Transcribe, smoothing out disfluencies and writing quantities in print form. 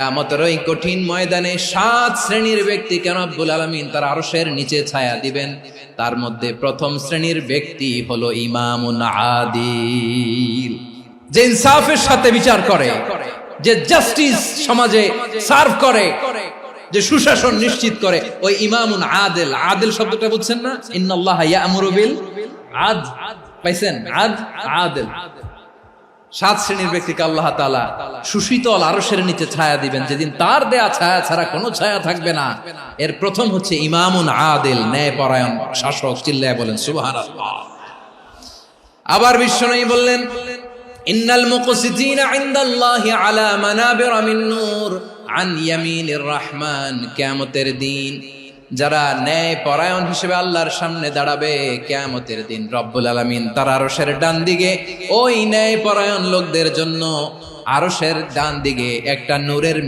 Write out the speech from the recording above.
কিয়ামতের ওই কঠিন ময়দানে 7 শ্রেণীর ব্যক্তিকে রব্বুল আলামিন তার আরশের নিচে ছায়া দিবেন। তার মধ্যে প্রথম শ্রেণীর ব্যক্তি হলো ইমামুন আদিল, যে ইনসাফের সাথে বিচার করে, যে জাস্টিস সমাজে সার্ভ করে, যে সুশাসন নিশ্চিত করে, ওই ইমামুন আদিল। আদিল শব্দটা বুঝছেন না? ইন্নাল্লাহা ইয়া'মুরু বিল আদল, পাইছেন? আদিল। 7 শ্রেণীর ব্যক্তিকে আল্লাহ তাআলা সুশীতল আরশের নিচে ছায়া দিবেন, যেদিন তার দেয়া ছায়া ছাড়া কোনো ছায়া থাকবে না। এর প্রথম হচ্ছে ইমামুন আদিল, ন্যায়পরায়ণ শাসক। চিল্লায় বলেন সুবহানাল্লাহ। আবার বিশ্বনবী বললেন, ইন্নাল মুকসিতিনা ইনদাল্লাহি আলা মানাবির মিন নূর আন ইয়ামিনির রহমান। কিয়ামতের দিন যারা ন্যায় পরায়ণ হিসেবে আল্লাহর সামনে দাঁড়াবে, কিয়ামতের দিন রব্বুল আলামিন তার আরশের ডান দিকে ওই ন্যায় পরায়ণ লোকদের জন্য আরশের ডান দিকে একটা নূরের